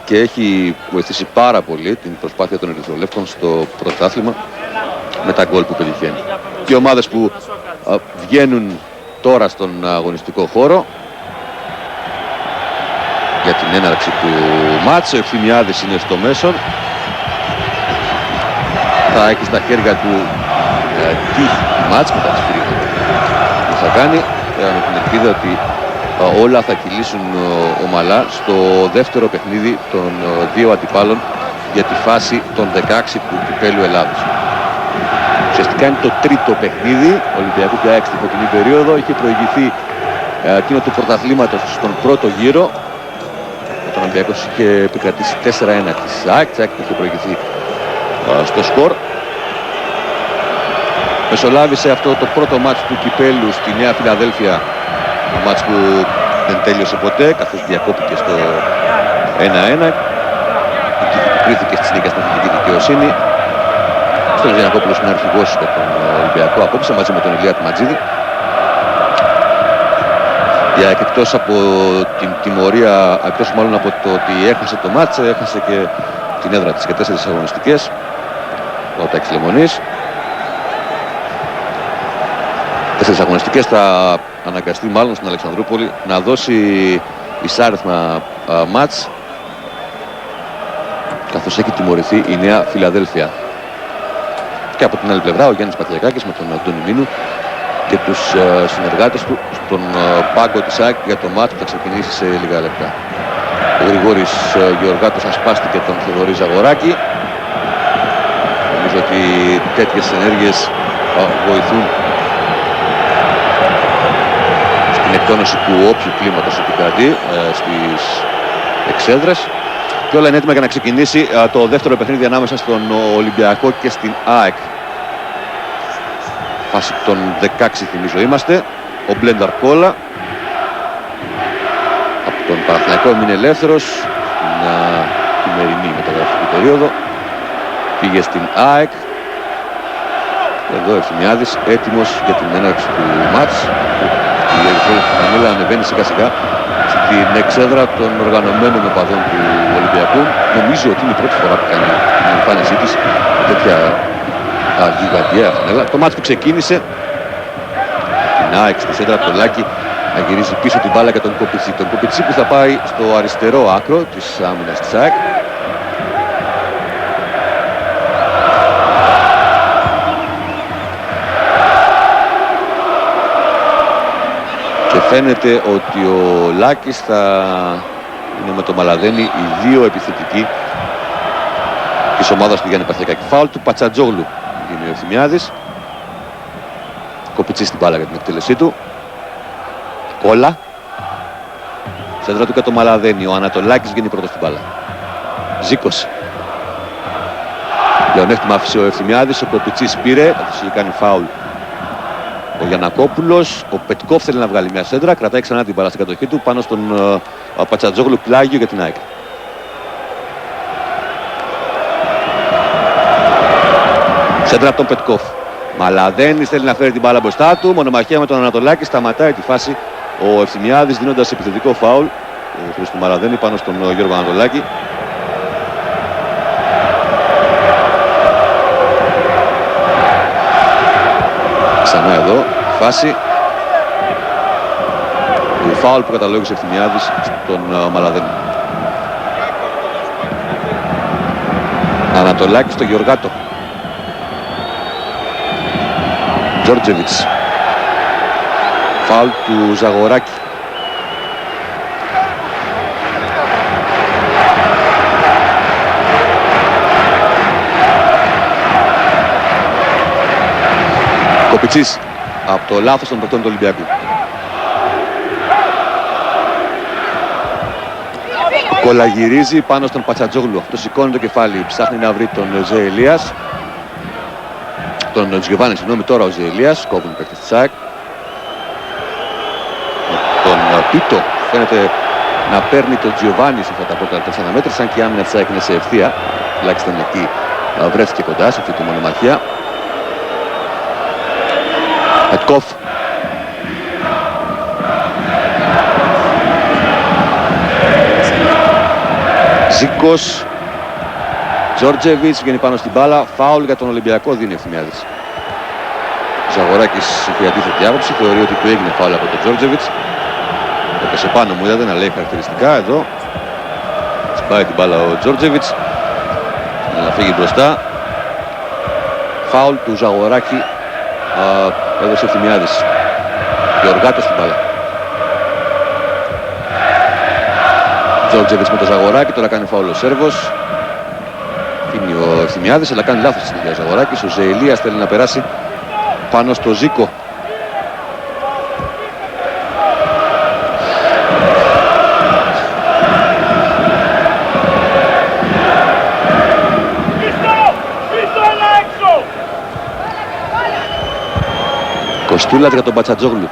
και έχει βοηθήσει πάρα πολύ την προσπάθεια των ερυθρολεύκων στο πρωτάθλημα με τα γκολ που πετυχαίνει. Και οι ομάδες που βγαίνουν τώρα στον αγωνιστικό χώρο για την έναρξη του μάτς. Ο Ευθυμιάδης είναι στο μέσον. Θα έχει στα χέρια του τι μάτς μετά τις περίοδο που θα κάνει, με την ελπίδα ότι όλα θα κυλήσουν ομαλά στο δεύτερο παιχνίδι των δύο αντιπάλων για τη φάση των 16 του κυπέλλου Ελλάδος. Ουσιαστικά είναι το τρίτο παιχνίδι Ολυμπιακού και ΑΕΚ στην φετινή περίοδο. Είχε προηγηθεί εκείνο του πρωταθλήματος στον πρώτο γύρο. Ο Ολυμπιακός είχε επικρατήσει 4-1 της ΑΕΚ. Της ΑΕΚ είχε προηγηθεί στο σκορ. Μεσολάβησε αυτό το πρώτο μάτς του κυπέλλου στη Νέα Φιλαδέλφια. Ένα μάτς που δεν τέλειωσε ποτέ, καθώς διακόπηκε στο 1-1. Κρίθηκε στη συνέχεια στην εθνική δικαιοσύνη. Στον Γιαννακόπουλος είναι αρχηγός για τον Ολυμπιακό απόψε, μαζί με τον Ηλία Ματζίδη. Για εκτός από την τιμωρία, εκτός μάλλον από το ότι έχασε το μάτς, έχασε και την έδρα της και 4 αγωνιστικές. Ο Τάκης Λεμονής. 4 αγωνιστικές, θα αναγκαστεί μάλλον στην Αλεξανδρούπολη να δώσει εισάριθμα μάτς, καθώς έχει τιμωρηθεί η Νέα Φιλαδέλφια. Και από την άλλη πλευρά ο Γιάννης Πατριακάκης με τον Αντώνη Μίνου και τους συνεργάτες του στον πάγκο της ΑΕΚ για το μάτς που θα ξεκινήσει σε λίγα λεπτά. Ο Γρηγόρης Γεωργάτος ασπάστηκε τον Θοδωρή Ζαγοράκη. Νομίζω ότι τέτοιες ενέργειες βοηθούν στην εκτόνωση του όποιου κλίματος επικρατεί στις εξέδρες. Και όλα είναι έτοιμα για να ξεκινήσει το δεύτερο παιχνίδι ανάμεσα στον Ολυμπιακό και στην ΑΕΚ. Φάση των 16 θυμίζω είμαστε. Ο Μπλένταρ Κόλα από τον Παναθηναϊκό έμεινε ελεύθερος στην χειμερινή μεταγραφική περίοδο. Πήγε στην ΑΕΚ. Εδώ ο Ευθυμιάδης έτοιμος για την έναρξη του μάτς. Η Ερυθρόλευκη Φανέλα ανεβαίνει σιγά σιγά στην εξέδρα των οργανωμένων οπαδών του Ολυμπιακού. Νομίζω ότι είναι η πρώτη φορά που κάνει την εμφάνισή της τέτοια γιγαντιαία φανέλα. Το μάτς που ξεκίνησε, την ΑΕΚ στη σέντρα από το Λάκη να γυρίζει πίσω την μπάλα για τον Κοπιτσί. Τον Κοπιτσί που θα πάει στο αριστερό άκρο της άμυνας της ΑΕΚ. Φαίνεται ότι ο Λάκης θα είναι με το Μαλαδένη οι δύο επιθετικοί της ομάδας του Γιάννη Παθιακάκη. Φάουλ του Πατσατζόγλου είναι ο Ευθυμιάδης. Κοπιτσί στην μπάλα για την εκτέλεσή του. Κόλλα. Σέντρα του και το Μαλαδένη. Ο Ανατολάκης βγαίνει πρώτος στην μπάλα. Ζήκος. Πλεονέκτημα άφησε ο Ευθυμιάδης. Ο Κοπιτσής πήρε. Θα είχε κάνει φάουλ ο Γιαννακόπουλος. Ο Πετκόφ θέλει να βγάλει μια σέντρα. Κρατάει ξανά την μπάλα στην κατοχή του πάνω στον Πατσατζόγλου, πλάγιο για την ΑΕΚ. Σέντρα από τον Πετκόφ. Μαλαδένης θέλει να φέρει την μπάλα μπροστά του. Μονομαχία με τον Ανατολάκη. Σταματάει τη φάση ο Ευθυμιάδης δίνοντας επιθετικό φάουλ του Μαλαδένη πάνω στον Γιώργο Ανατολάκη. Ξανά εδώ φάση του φάουλ που καταλόγησε Ευθυμιάδης στον Μαλαδένη. Ανατολάκη στο Γεωργάτο. Τζόρτζεβιτς. Φάουλ του Ζαγοράκη. Κοπιτσής από το λάθος των παικτών του Ολυμπιακού. Κολαγυρίζει πάνω στον Πατσατζόγλου. Αυτό σηκώνει το κεφάλι, ψάχνει να βρει τον Ζε Ελίας. Τον Τζιοβάνι, συγγνώμη, τώρα ο Ζε Ελίας. Κόβουν παίκτες της ΑΕΚ. Τον Πίτο φαίνεται να παίρνει τον Τζιοβάνι σε αυτά τα πρώτα λεπτά αναμέτρηση, σαν και η άμυνα της ΑΕΚ είναι σε ευθεία. Τουλάχιστον εκεί βρέθηκε κοντά σε αυτή τη μονομαχία. Πετκόφ. Ζήκος. Τζόρτζεβιτς βγαίνει πάνω στην μπάλα. Φάουλ για τον Ολυμπιακό δίνει Ευθυμιάδης. Ο Ζαγοράκης έχει αντίθετη άποψη. Θεωρεί ότι του έγινε φάουλ από τον Τζόρτζεβιτς. Έπεσε πάνω μου, είδατε να λέει χαρακτηριστικά εδώ. Σπάει την μπάλα ο Τζόρτζεβιτς. Να φύγει μπροστά. Φάουλ του Ζαγοράκη. Έδωσε Ευθυμιάδης. Γεωργάτος στην μπάλα. Τζόρτζεβιτς με το Ζαγοράκη. Τώρα κάνει φάουλ ο Σέρβος. Φύγει ο Ευθυμιάδης, αλλά κάνει λάθος στην ο Ζαγοράκης. Ο Ζεηλίας θέλει να περάσει πάνω στο Ζήκο. Κοστούλας για τον Πατσατζόγλου.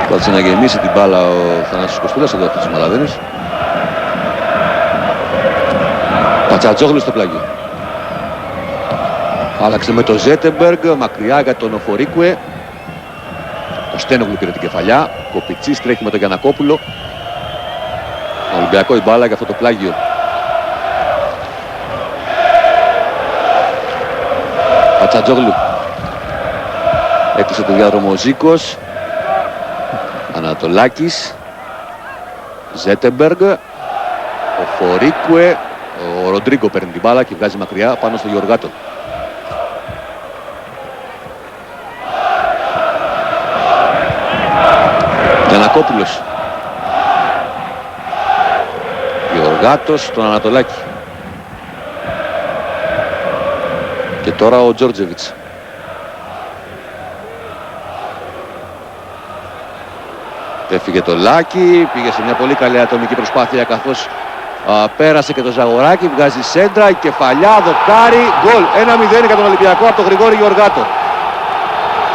Πάτσε να γεμίσει την μπάλα ο Θανάσης Κοστούλας, εδώ αυτός ο Μαλαδένης. Πατσατζόγλου στο πλάγιο. Άλλαξε με το Ζέτεμπεργκ, μακριά για τον Οφορίκουε. Ο Στένογλου πήρε την κεφαλιά. Κοπιτσής τρέχει με τον Γιαννακόπουλο. Ολυμπιακό η μπάλα για αυτό το πλάγιο. Πατσατζόγλου. Έκλεισε το διάδρομο ο Ζήκος. Ανατολάκης. Ζέτεμπεργκ. Ο Φορίκουε. Ο Ροντρίγκο παίρνει την μπάλα και βγάζει μακριά πάνω στο Γεωργάτο. Γιαννακόπουλος. Γεωργάτος στον Ανατολάκη. Και τώρα ο Τζόρτζεβιτς. Έφυγε το Λάκη, πήγε σε μια πολύ καλή ατομική προσπάθεια καθώς πέρασε και το Ζαγοράκη, βγάζει σέντρα, η κεφαλιά, δοκάρι, γκολ. 1-0 για τον Ολυμπιακό από τον Γρηγόρη Γεωργάτο.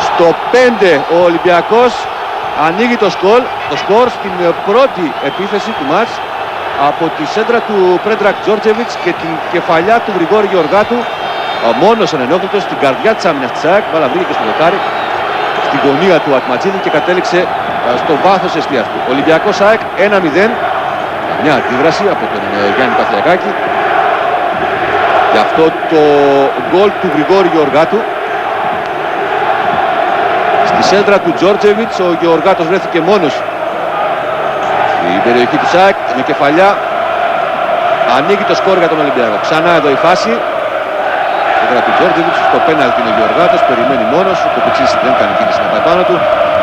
Στο 5 ο Ολυμπιακός ανοίγει το σκορ στην πρώτη επίθεση του μάτς από τη σέντρα του Πρέντρακ Τζόρτζεβιτς και την κεφαλιά του Γρηγόρη Γεωργάτου. Μόνος ανενόχλητος στην καρδιά της άμυνας της ΑΕΚ, μπάλα βρήκε και στο δοκάρι, στην γωνία του Ατματζίδη και κατέληξε στο βάθος εστίας του. Ολυμπιακός ΑΕΚ 1-0. Μια αντίδραση από τον Γιάννη Παθιακάκη για αυτό το γκολ του Γρηγόρη Γεωργάτου. Στη σέντρα του Τζόρτζεβιτς ο Γεωργάτος βρέθηκε μόνος στην περιοχή του ΑΕΚ με κεφαλιά. Ανοίγει το σκορ για τον Ολυμπιακό. Ξανά εδώ η φάση. Σέντρα του Τζόρτζεβιτς, στο πέναλτι είναι ο Γεωργάτος, περιμένει μόνος. Ο Κοπιτσής δεν κάνει κίνηση να πάει πάνω του.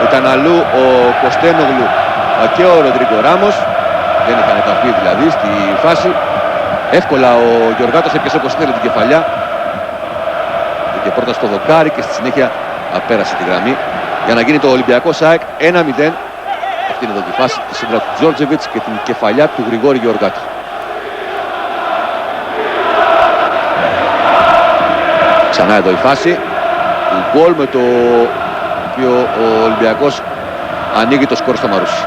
Ήταν αλλού ο Κωστένογλου και ο Ροντρίγκο Ράμος. Δεν είχαν επαφή δηλαδή στη φάση. Εύκολα ο Γεωργάτος έπιασε όπως θέλει την κεφαλιά. Και πρώτα στο δοκάρι και στη συνέχεια απέρασε τη γραμμή για να γίνει το Ολυμπιακό ΑΕΚ 1-0. Αυτή είναι εδώ τη φάση της σέντρα του Τζόρτζεβιτς και την κεφαλιά του Γρηγόρη Γεωργάτου. Ξανά εδώ η φάση. Γκολ με το οποίο ο Ολυμπιακός ανοίγει το σκορ στο Μαρούσι.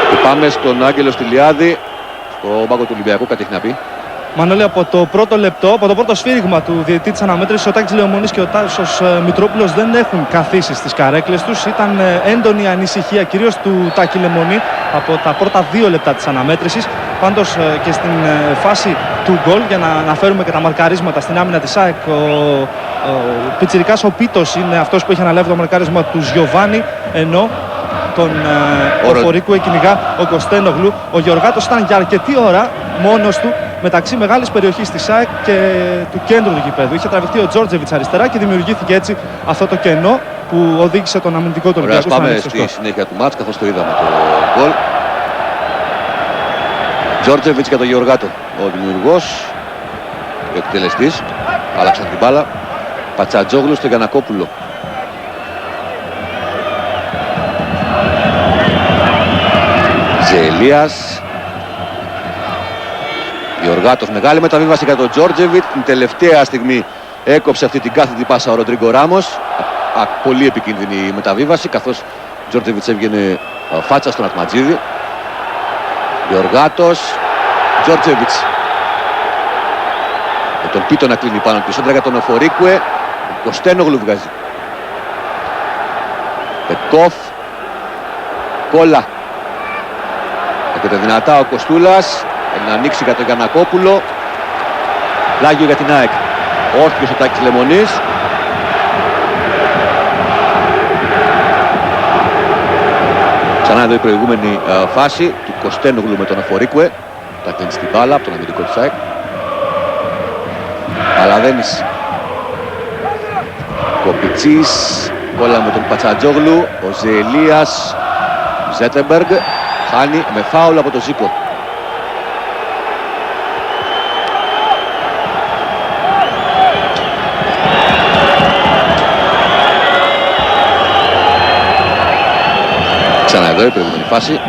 Και πάμε στον Άγγελο Στυλιάδη, στο πάγκο του Ολυμπιακού, κάτι έχει να πει. Μανώλη, από το πρώτο λεπτό, από το πρώτο σφύριγμα του διαιτητή της αναμέτρησης, ο Τάκης Λεωμονής και ο Τάσος Μητρόπουλος δεν έχουν καθίσει στις καρέκλες τους. Ήταν έντονη ανησυχία κυρίως του Τάκη Λεωμονή από τα πρώτα 2 λεπτά της αναμέτρησης. Πάντως και στην φάση του γκολ, για να αναφέρουμε και τα μαρκαρίσματα στην άμυνα της ΑΕΚ, ο πιτσιρικάς ο Πίτος είναι αυτός που έχει αναλάβει το μαρκάρισμα του Γιωβάνι, ενώ τον Οφορίκου κυνηγά ο Κωστένογλου. Ο Γεωργάτος ήταν για αρκετή ώρα μόνος του μεταξύ μεγάλης περιοχής της ΑΕΚ και του κέντρου του γηπέδου. Είχε τραβηχτεί ο Τζόρτζεβιτς αριστερά και δημιουργήθηκε έτσι αυτό το κενό που οδήγησε τον αμυντικό του Ολυμπιακού. Πάμε στη συνέχεια του μάτς, καθώς το είδαμε το γκολ. Τζόρτζεβιτς για τον Γεωργάτο, ο δημιουργός, ο εκτελεστής. Άλλαξαν την μπάλα. Πατσατζόγλου στο Γιαννακόπουλο. Ζελίας. Γεωργάτος, μεγάλη μεταβίβαση για τον Τζόρτζεβιτς. Την τελευταία στιγμή έκοψε αυτή την κάθετη πάσα ο Ροντρίγκο Ράμος. Πολύ επικίνδυνη μεταβίβαση, καθώς ο Τζόρτζεβιτς έβγαινε φάτσα στον Ατματζίδη. Γεωργάτος, Τζόρτζεβιτς. Με τον Πίτο να κλείνει πάνω του. Σέντρα για τον Οφορίκουε. Ο Κωστένογλου βγάζει. Πετκόφ. Κόλλα. Έρχεται δυνατά ο Κοστούλας. Να ανοίξει για τον Γιαννακόπουλο. Πλάγιο για την ΑΕΚ. Όρθιος ο Τάκης Λεμονής. Ξανά εδώ η προηγούμενη φάση του Κωστένογλου με τον Αφορίκουε. Τα κλείνει στην μπάλα από τον αμυντικό της ΑΕΚ. Αλαδένης. Κοπιτσής. Κόλλα με τον Πατσατζόγλου. Ο Ζελίας. Ζέτεμπεργκ. Χάνει με φάουλ από τον Ζήκο. Ξανά εδώ η προηγούμενη φάση.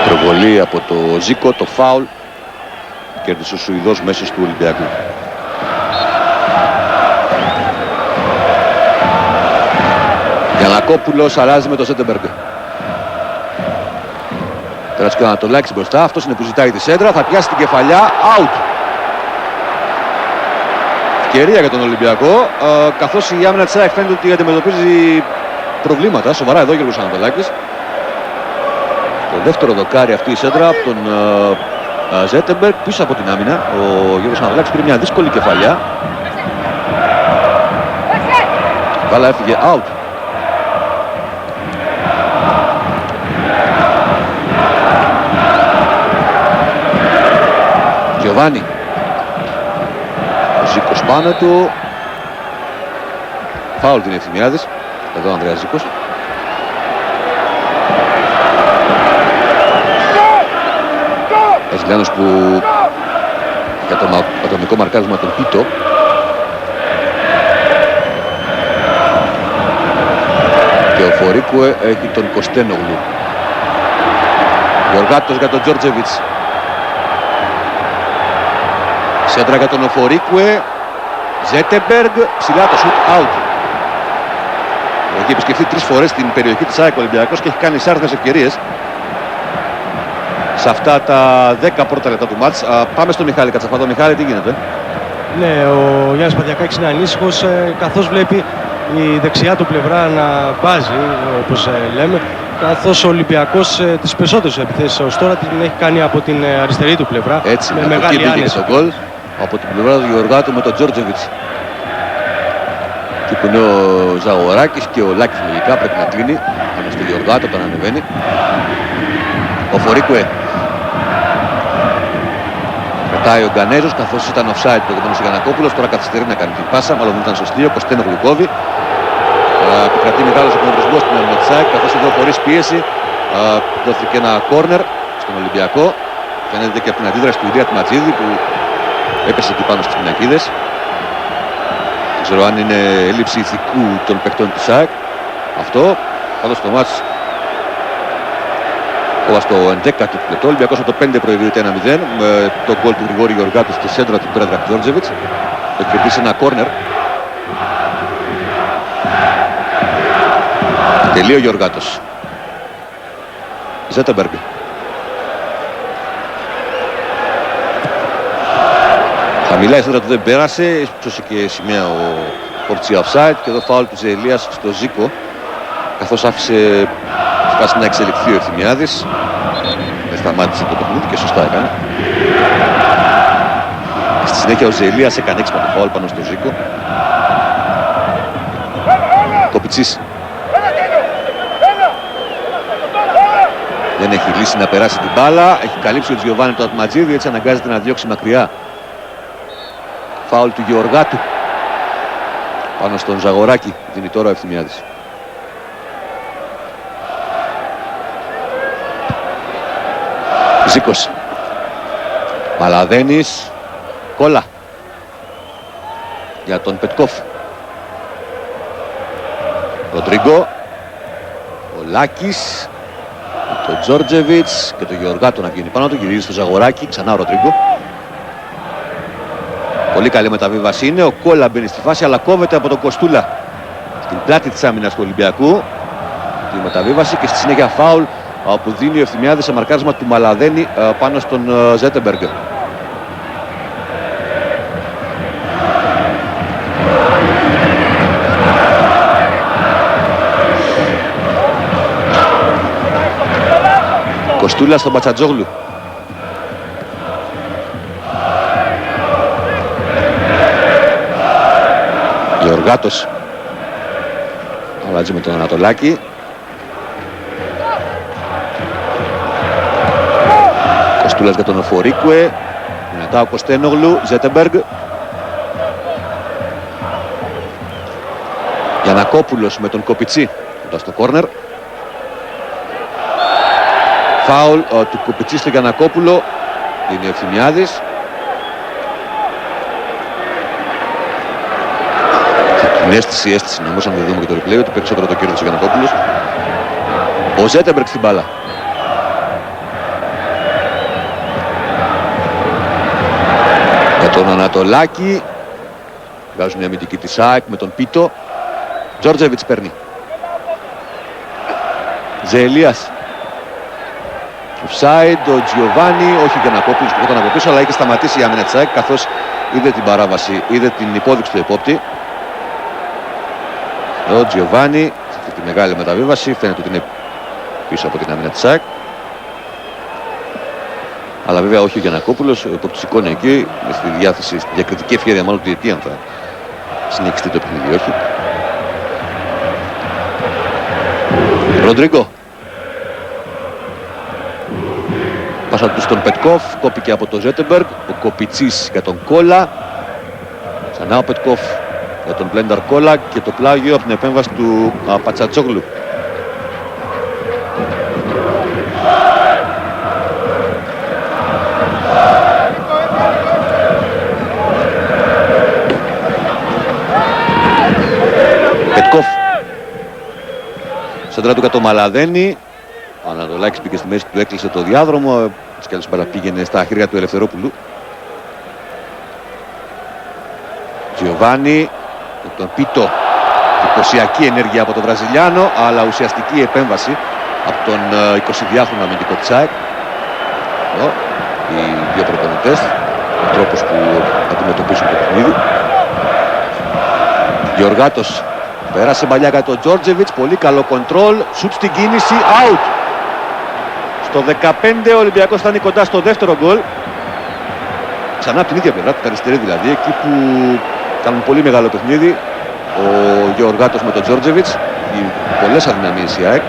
Προβολή από το Ζήκο, το φάουλ. Κέρδισε ο Σουηδός μέσος του Ολυμπιακού. Γιαννακόπουλος αλλάζει με το Ζέτεμπεργκ. Τεράστιο και ο Ανατολάκης μπροστά. Αυτός είναι που ζητάει τη σέντρα. Θα πιάσει την κεφαλιά. Out. Ευκαιρία για τον Ολυμπιακό. Καθώς η άμυνα της ΑΕΚ φαίνεται ότι αντιμετωπίζει προβλήματα. Σοβαρά εδώ ο Γιώργος Ανατολάκης. Το δεύτερο δοκάρι αυτή η σέντρα από τον Ζέτεμπεργκ πίσω από την άμυνα. Ο Γιώργος Ανατολάκης πήρε μια δύσκολη κεφαλιά. Βάλα έφυγε out. Γιωβάνι. Ο Ζήκος πάνω του. Φάουλ την Ευθυμιάδης. Εδώ ο Ανδρέας Ζήκος. Βραζιλιάνος που για το ατομικό μαρκάρισμα τον Πίτο. Και ο Φορίκουε έχει τον Κωστένογλου. Γεωργάτος για τον Τζόρτζεβιτς. Σέντρα για τον Οφορίκουε. Ζέτεμπεργκ. Ψηλά το shoot out. Έχει επισκεφθεί 3 φορές την περιοχή της ΑΕΚ Ολυμπιακός και έχει κάνει σάρθμες ευκαιρίες σε αυτά τα 10 πρώτα λεπτά του μάτς. Πάμε στον Μιχάλη Κατσαφάδο. Μιχάλη, τι γίνεται? Ναι, ο Γιάννης Παδιακάκης είναι ανήσυχος καθώς βλέπει η δεξιά του πλευρά να μπάζει, όπως λέμε, καθώς ο Ολυμπιακός τις περισσότερες επιθέσεις ως τώρα την έχει κάνει από την αριστερή του πλευρά. Έτσι, με μεγάλη άνεση. Το γκολ από την πλευρά του Γεωργάτου με τον Τζόρτζεβιτς. Και που είναι ο Ζαγοράκης και ο Λάκης λογικά πρέπει να κλείνει πάνω στο Γεωργάτο όταν ανεβαίνει. Ο Φορίκουε. Πετάει ο Γκανέζος καθώς ήταν offside προηγουμένως ο Γιαννακόπουλος. Τώρα καθυστερεί να κάνει την πάσα, μάλλον δεν ήταν σωστή. Ο Κωστένογλου κόβει. Επικρατεί μεγάλος εκνευρισμός στην άμυνα της ΑΕΚ, καθώς εδώ χωρίς πίεση δόθηκε ένα κόρνερ στον Ολυμπιακό. Φαίνεται και από την αντίδραση του Ηλία Ματζίδη που έπεσε εκεί πάνω στις πινακίδες. Δεν ξέρω αν είναι έλλειψη ηθικού των παιχτών της ΑΕΚ αυτό. Πάντως το μάτς στο 11ο λεπτό, ο Ολυμπιακός από το 5 προηγείται 1-0 με το γκολ του Γρηγόρη Γεωργάτου στη σέντρα του Πρέδρα Τζόρτζεβιτς. Έχει κερδίσει ένα κόρνερ. Τελείω ο Γεωργάτος. Ζέτεμπεργκ. Χαμηλά η σέντρα του δεν πέρασε, ίσως και σημαία ο Πορτσία offside και εδώ φάουλ του Ζελίας στο Ζήκο, καθώς άφησε φάση να εξελιχθεί ο Ευθυμιάδης. Δεν σταμάτησε το παιχνίδι και σωστά έκανε. Στη συνέχεια ο Ζελίας έκανε έξυπνα το φάουλ πάνω στο Ζήκο. Κοπιτσής. Δεν έχει λύσει να περάσει την μπάλα. Έχει καλύψει ο Τζιοβάνι το Ατματζίδη, έτσι αναγκάζεται να διώξει μακριά. Φάουλ του Γεωργάτου πάνω στον Ζαγοράκη. Δίνει τώρα ο Ευθυμιάδης. Ζήκος. Μαλαδένης. Κόλλα για τον Πετκόφ. Ροντρίγκο. Ο Λάκης. Το Τζόρτζεβιτς και το Γεωργάτο να βγαίνει πάνω του. Γυρίζει στο Ζαγοράκη. Ξανά ο Ροντρίγκο. Πολύ καλή μεταβίβαση είναι. Ο Κόλλα μπαίνει στη φάση αλλά κόβεται από τον Κοστούλα στην πλάτη της άμυνας του Ολυμπιακού. Τη μεταβίβαση και στη συνέχεια φάουλ που δίνει ο Ευθυμιάδης σε μαρκάρισμα του Μαλαδένη πάνω στον Ζέτεμπεργκ. Κοστούλας στον Πατσατζόγλου. Γεωργάτος. Αλλάζει με τον Ανατολάκη. Κοστούλας για τον Οφορίκουε. Μετά ο Κωστένογλου, Ζέτεμπεργκ. Γιαννακόπουλος με τον Κοπιτσί στο κόρνερ. Φάουλ του Κοπιτσί στο Γιαννακόπουλο. Είναι ο Ευθυμιάδης. Την αίσθηση όμως, αν δεν δούμε και το replay, ότι περισσότερο το κέρδισε ο Γιαννακόπουλος. Ο Ζέτεμπεργκ στην μπάλα. Για τον Ανατολάκη. Βγάζουν μια αμυντική της ΑΕΚ με τον Πίτο. Τζόρτζεβιτς παίρνει. Ζεελίας. Offside, ο Τζιοβάνι, όχι για να κόπτει, σκοπόταν από πίσω, αλλά είχε σταματήσει η άμυνα της ΑΕΚ καθώς είδε την παράβαση, είδε την υπόδειξη του επόπτη. Ο Τζιοβάνι, σε αυτή τη μεγάλη μεταβίβαση, φαίνεται ότι είναι πίσω από την άμυνα της ΑΕΚ. Αλλά βέβαια όχι ο Γιαννακόπουλος, ο επόπτης σηκώνει εκεί, στη διάθεση, στη διακριτική ευχέρεια μάλλον του διετή, αν θα συνεχιστεί το παιχνίδι, όχι. Ροντρίγκο. Πάσα του στον Πετκόφ, κόπηκε από τον Ζέτεμπεργκ, ο Κοπιτσής για τον Κόλα. Ξανά ο Πετκόφ για τον Μπλένταρ Κόλα και το πλάγιο από την επέμβαση του Πατσατσόγλου. Πετκόφ. Σέντρα του για το Μαλαδένη. Ο Ανατολάκης πήγε στη μέση του, έκλεισε το διάδρομο. Έτσι κι άλλως πήγαινε στα χέρια του Ελευθερόπουλου. Τζιοβάνι με τον Πίτο. Εντυπωσιακή ενέργεια από τον Βραζιλιάνο, αλλά ουσιαστική επέμβαση από τον 22χρονο αμυντικό της ΑΕΚ. Εδώ οι δύο προπονητές, ο τρόπος που αντιμετωπίζουν το παιχνίδι. Γεωργάτος πέρασε παλιά για τον Τζόρτζεβιτς, πολύ καλό κοντρόλ, σουτ στην κίνηση, out. Στο 15 ο Ολυμπιακός θα είναι κοντά στο δεύτερο γκολ. Ξανά από την ίδια πλευρά, την αριστερή δηλαδή, εκεί που κάνουν πολύ μεγάλο παιχνίδι. Ο Γεωργάτος με τον Τζόρτζεβιτς, πολλές αδυναμίες η ΑΕΚ.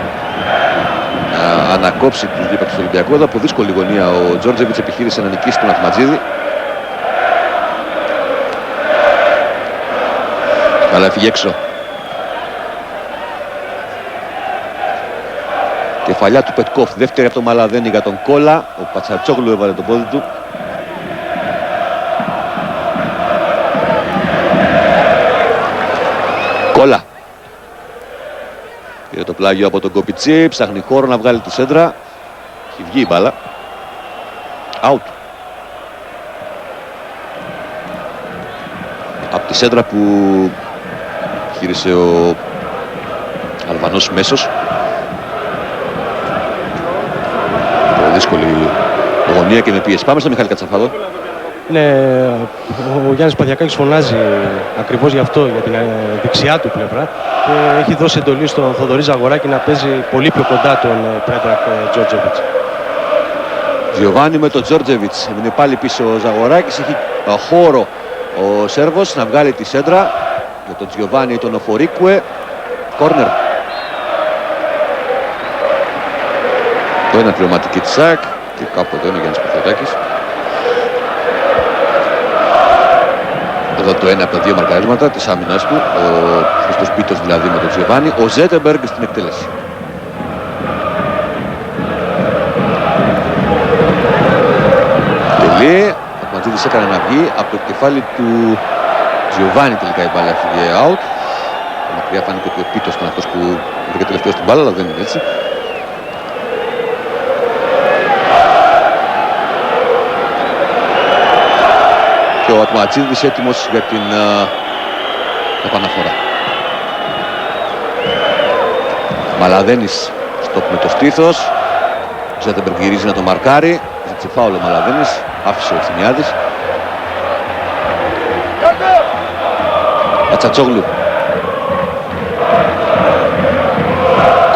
Να ανακόψει τους δίπλα του Ολυμπιακού. Εδώ από δύσκολη γωνία ο Τζόρτζεβιτς επιχείρησε να νικήσει τον Αχματζίδη. Αλλά έφυγε έξω. Κεφαλιά του Πετκόφ, δεύτερη από το Μαλαδένη για τον Κόλα. Ο Πατσατσόγλου έβαλε το πόδι του. Κόλα. Πήρε το πλάγιο από τον Κοπιτσί, ψάχνει χώρο να βγάλει τη σέντρα. Έχει βγει η μπάλα. Out. Από τη σέντρα που χείρισε ο Αλβανός μέσος. Δύσκολη γωνία και με πίεση. Πάμε στο Μιχάλη Κατσαφάδο. Ναι, ο Γιάννης Παθιακάκης φωνάζει ακριβώς γι' αυτό, για την δεξιά του πλευρά. Και έχει δώσει εντολή στον Θοδωρή Ζαγοράκη να παίζει πολύ πιο κοντά τον Πρέντρακ Τζόρτζεβιτς. Τζιοβάνι με τον Τζόρτζεβιτς. Είναι πάλι πίσω ο Ζαγοράκης. Έχει χώρο ο Σέρβος να βγάλει τη σέντρα. Για τον Τζιοβάνι τον Οφορίκουε. Κόρνερ. Το ένα πληρωματική της ΑΕΚ και κάπου εδώ είναι ο Γιάννης Παθιακάκης. Εδώ το ένα από τα δύο μαρκαρίσματα της άμυνας του, ο Χριστός Πίτος δηλαδή με τον Τζιοβάνι, ο Ζέτεμπεργκ στην εκτέλεση. Τελεί, ο Ματζίδης έκανε να βγει, από το κεφάλι του Τζιοβάνι τελικά η μπάλα έφυγε out. Μακριά φάνηκε ότι ο Πίτος ήταν αυτός που βρήκε τελευταίο στην μπάλα, αλλά δεν είναι έτσι. Και ο Ατματζίδης έτοιμος για την επαναφορά. Μαλαδένης στόπ με το στήθος. Ζέτεμπεργκ γυρίζει να το μαρκάρει. Ζήτησε φάουλ ο Μαλαδένης. Άφησε ο Ευθυμιάδης. Πατσατσόγλου.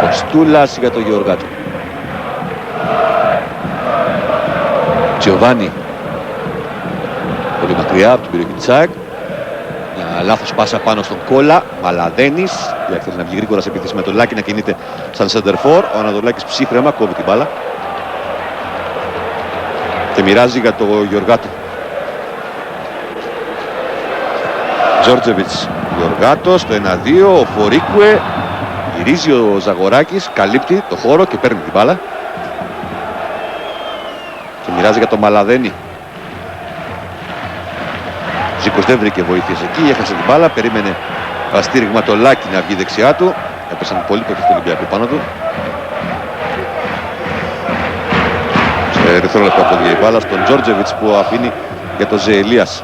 Κοστούλας για τον Γεωργάτο. Τζιοβάνι. Πολύ μακριά από την περιοχή της ΑΕΚ. Μια λάθος πάσα πάνω στον Κόλλα. Μαλαδένης. Για θέλει να βγει γρήγορα σε επίθεση με τον Λάκη να κινείται σαν σεντερφόρ. Ο Ανατολάκης ψύχρεμα κόβει την μπάλα. Και μοιράζει για το Γιωργάτο. Τζόρτζεβιτς, Γιωργάτος, το 1-2. Ο Φορίκουε. Γυρίζει ο Ζαγοράκης. Καλύπτει το χώρο και παίρνει την μπάλα. Και μοιράζει για το Μαλαδένη. Ζήκος δεν βρήκε βοήθειες εκεί, έχασε την μπάλα, περίμενε στήριγμα το Λάκη να βγει δεξιά του. Έπεσαν πολύ παίκτες του Ολυμπιακού πάνω του. Σε ερυθρόλεπτο πόδια η μπάλα στον Τζόρτζεβιτς που αφήνει για τον Ζεελίας.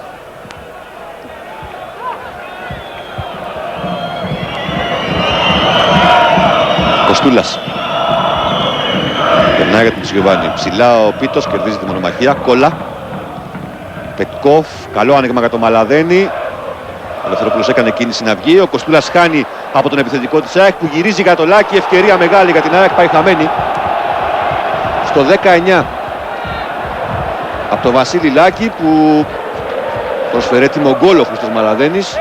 Κοστούλας. Περνάει για τον Τζιοβάνι. Ψηλά ο Πίτος, κερδίζει τη μονομαχία. Κόλλα. Πετκόφ, καλό άνοιγμα για το Μαλαδένη. Ο Ελευθερόπουλος έκανε κίνηση να βγει. Ο Κοστούλας χάνει από τον επιθετικό της ΑΕΚ που γυρίζει για το Λάκη. Ευκαιρία μεγάλη για την ΑΕΚ, πάει χαμένη. Στο 19 από τον Βασίλη Λάκη που προσφέρει έτοιμο γκολ ο Χρήστος Μαλαδένης.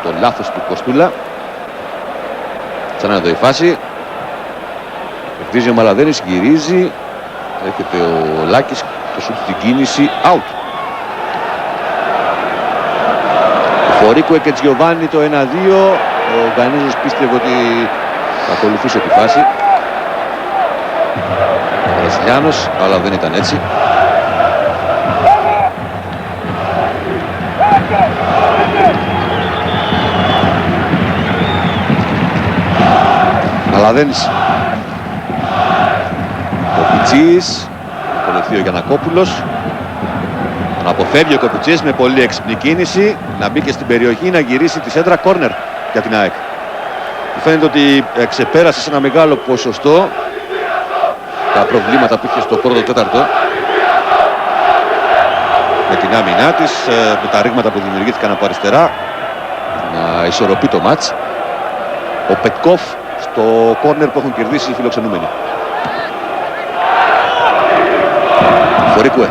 Το λάθος του Κοστούλα. Ξανά εδώ η φάση. Κερδίζει ο Μαλαδένης, γυρίζει. Έρχεται ο Λάκης, το σουτ στην κίνηση, out. Φορίκουε και Τζιοβάνι το 1-2. Ο Γκανίζος πίστευε ότι θα ακολουθούσε τη φάση. Ο Βραζιλιάνος, αλλά δεν ήταν έτσι. Μαλαδένης. Ο Πιτσής. Ακολουθεί ο Γιαννακόπουλος. Τον αποφεύγει ο Κοπουτσής με πολύ έξυπνη κίνηση. Να μπει και στην περιοχή να γυρίσει τη σέντρα κόρνερ για την ΑΕΚ. Φαίνεται ότι ξεπέρασε σε ένα μεγάλο ποσοστό τα προβλήματα που είχε στο πρώτο τέταρτο με την άμυνά της, με τα ρήγματα που δημιουργήθηκαν από αριστερά να ισορροπεί το μάτς. Ο Πετκόφ στο κόρνερ που έχουν κερδίσει οι φιλοξενούμενοι. Φορίκουε.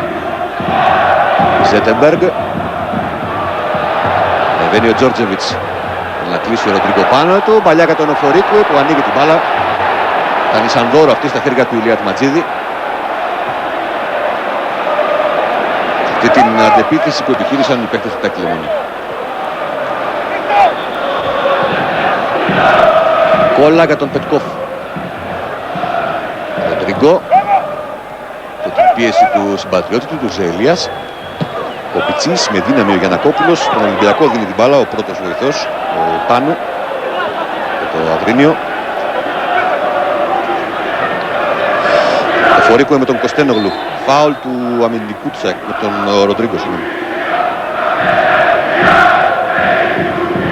Ζέτεμπεργκ. Βαίνει ο Τζόρτζεβιτς. Να κλείσει ο Ροντρίγκο πάνω του. Παλιά για τον Φορίκουε που ανοίγει την μπάλα. Ήταν σαν δώρο αυτή στα χέρια του Ηλία Ματζίδη. Αυτή την αντεπίθεση που επιχείρησαν οι παίκτες του Τάκη Λεμονή. Κόλλα για τον Πετκόφ. Ροντρίγκο. Και την πίεση του συμπατριώτη του Ζεελίας. Ο Πιτσής με δύναμη ο Γιαννακόπουλος. Τον Ολυμπιακό δίνει την μπάλα ο πρώτος βοηθός, ο Πάνου. Και το Αδρίνιο. Ο Φορίκουε με τον Κωστένογλου. Φάουλ του αμυντικού της ΑΕΚ, με τον Ροντρίγκο.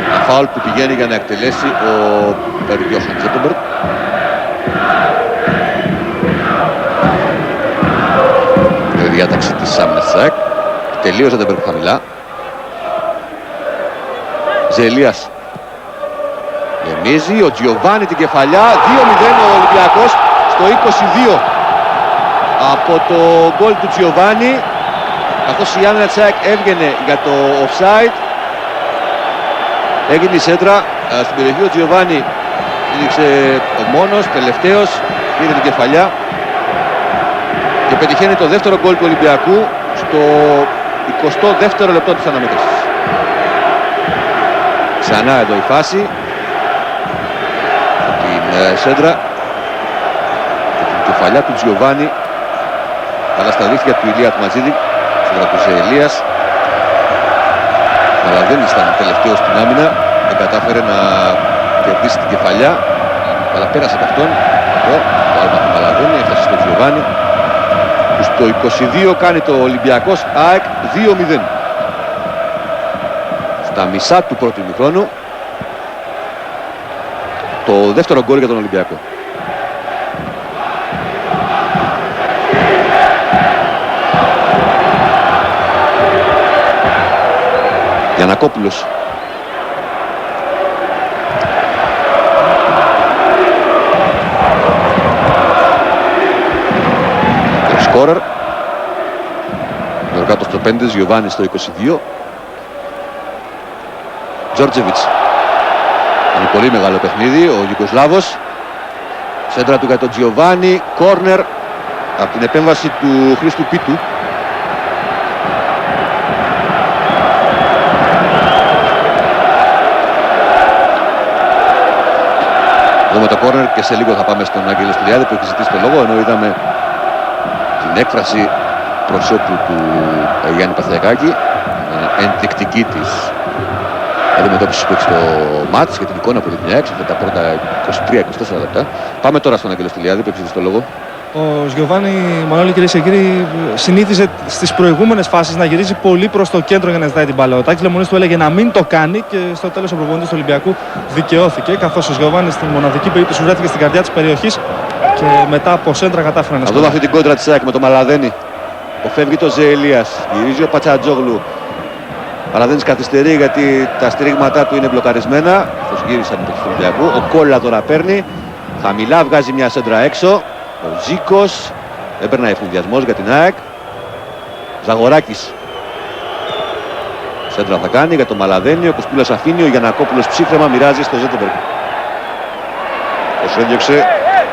Ένα φάουλ που πηγαίνει για να εκτελέσει ο Περιόχαν Ζέτεμπεργκ. Η διάταξη της άμυνας της ΑΕΚ. Τελείωσε Ζέτεμπεργκ χαμηλά. Ζελίας. Γεμίζει ο Τζιοβάνι την κεφαλιά. 2-0 ο Ολυμπιακός στο 22. Από το γκολ του Τζιοβάνι. Καθώς η άμυνα της ΑΕΚ έβγαινε για το offside. Έγινε η σέντρα στην περιοχή. Ο Τζιοβάνι έδειξε ο μόνος, τελευταίος. Πήρε την κεφαλιά. Και πετυχαίνει το δεύτερο γκολ του Ολυμπιακού στο 22ο λεπτό της αναμέτρησης. Ξανά εδώ η φάση. Την σέντρα και την κεφαλιά του Τζιοβάνι. Αλλά στα δίχτυα του Ηλία Ματζίδη. Σέντρα του Ζεελίας. Αλλά δεν ήταν τελευταίος στην άμυνα. Δεν κατάφερε να κερδίσει την κεφαλιά. Αλλά πέρασε από αυτόν. Εδώ το άλμα του Μαλαδένη. Έφτασε στο Τζιοβάνι. Στο 22 κάνει το Ολυμπιακός ΑΕΚ 2-0. Στα μισά του πρώτου ημιχρόνου το δεύτερο γκολ για τον Ολυμπιακό. Γιαννακόπουλος. Σκόρερ. 25, Γιοβάνι στο 22. Τζόρτζεβιτς. Είναι πολύ μεγάλο παιχνίδι, ο Ιουγκοσλάβος. Σέντρα του για τον Τζιοβάνι, κόρνερ από την επέμβαση του Χρήστου Πίτου. Δούμε το κόρνερ και σε λίγο θα πάμε στον Άγγελο Στυλιάδη που έχει ζητήσει το λόγο, ενώ είδαμε την έκφραση προσώπου του Γιάννη Παθιακάκη, ενδεικτική της αντιμετώπιση που έχει στο μάτς και την εικόνα που δείχνει έξω αυτά τα πρώτα 23-24 λεπτά. Πάμε τώρα στον Άγγελο Στυλιάδη που έχει ζητήσει το λόγο. Ο Γιοβάνι, Μανώλη, κυρίες και κύριοι, συνήθιζε στις προηγούμενες φάσεις να γυρίζει πολύ προς το κέντρο για να ζητάει την μπάλα. Ο Τάκης Λεμονής του έλεγε να μην το κάνει και στο τέλος ο προπονητής του Ολυμπιακού δικαιώθηκε, καθώς ο Γιοβάνι στην μοναδική περίπτωση βρέθηκε στην καρδιά της περιοχής και μετά από σέντρα κατάφερε να σκοράρει. Εδώ αυτή την κόντρα της ΑΕΚ με το Μαλαδένη. Φεύγει το Ζεελίας, γυρίζει ο Πατσατζόγλου. Μαλαδένης καθυστερεί γιατί τα στηρίγματά του είναι μπλοκαρισμένα. Αυτός γύρισε από το Ολυμπιακού. Ο Κόλλα τώρα παίρνει. Χαμηλά βγάζει μια σέντρα έξω. Ο Ζίκος. Δεν περνάει ευθυνδιασμός για την ΑΕΚ. Ζαγοράκης. Σέντρα θα κάνει για το Μαλαδένη. Ο Κουσπούλας αφήνει. Ο Γιαννακόπουλος ψύχρεμα μοιράζει στο Ζέτεμπεργκ. Όσο έδιωξε,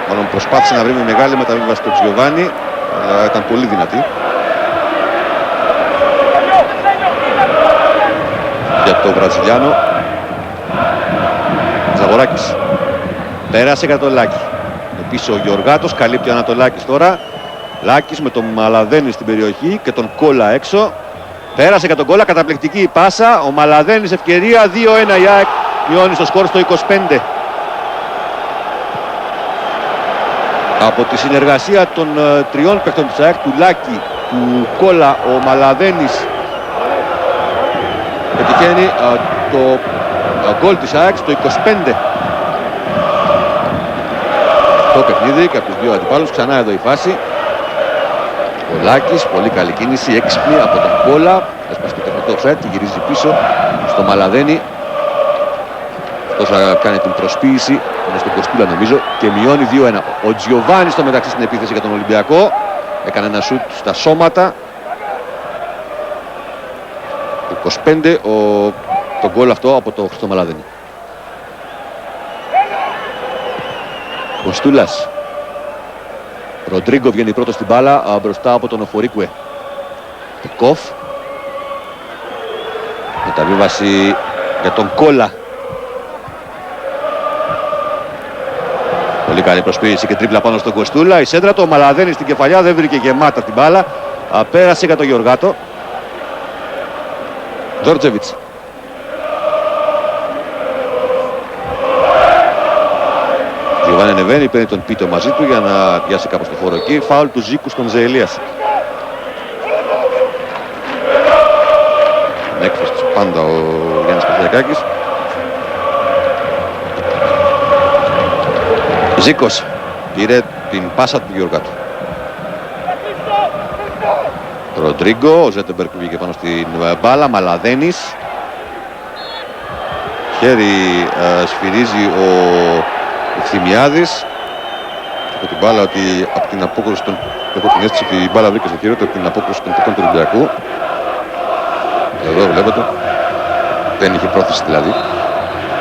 μάλλον προσπάθησε να βρει με μεγάλη μεταβίβαση του Τζιοβάνι, αλλά ήταν πολύ δυνατή. Για το Βραζιλιάνο. Ζαγοράκης. Πέρασε για το Λάκη. Πίσω ο Γεωργάτος, καλύπτει ο Ανατολάκης τώρα. Λάκης με τον Μαλαδένη στην περιοχή και τον Κόλλα έξω. Πέρασε για τον Κόλλα, καταπληκτική η πάσα. Ο Μαλαδένης ευκαιρία, 2-1 η ΑΕΚ μειώνει στο σκορ στο 25. Από τη συνεργασία των τριών παίκτων της ΑΕΚ, του Λάκη, του Κόλλα, ο Μαλαδένης πετυχαίνει το γκολ της ΑΕΚ στο 25. Το παιχνίδι και από τους δύο αντιπάλους. Ξανά εδώ η φάση. Ο Λάκης, πολύ καλή κίνηση, έξυπνη από τον Κόλλα. Έσπασε το τεχνητό offside και γυρίζει πίσω στο Μαλαδένη. Αυτός θα κάνει την προσποίηση, είναι στον Κοστούλα νομίζω, και μειώνει 2-1. Ο Τζιοβάνι στο μεταξύ στην επίθεση για τον Ολυμπιακό. Έκανε ένα σουτ στα σώματα. 25 το γκολ αυτό από το Χριστό Μαλαδένη. Κοστούλας. Ροντρίγκο βγαίνει πρώτο στην μπάλα μπροστά από τον Οφορίκουε. Πεκόφ. Μεταβίβαση για τον Κόλλα. Πολύ καλή προσποίηση και τρίπλα πάνω στον Κοστούλα. Η σέντρα του, ο Μαλαδένης στην κεφαλιά, δεν βρήκε γεμάτα την μπάλα. Πέρασε για τον Γεωργάτο. Τζόρτζεβιτς. Γιοβάνι ανεβαίνει, παίρνει τον Πίτο μαζί του για να αδειάσει κάπως το χώρο εκεί. Φάουλ του Ζήκου στον Ζεελίας. Έκφραση πάντα ο Γιάννης Παθιακάκης. Ζήκος πήρε την πάσα του Γεωργάτου. Ροντρίγκο, ο Ζέτεμπεργκ βγήκε πάνω στην μπάλα. Μαλαδένης. Χέρι σφυρίζει ο Ευθυμιάδης. Από την μπάλα ότι από την απόκρουση των... Έχω την αίσθηση ότι η μπάλα βρήκε στο χέρι του από την απόκρουση των τεκών του Ολυμπιακού. Εδώ βλέπετε. Δεν είχε πρόθεση δηλαδή.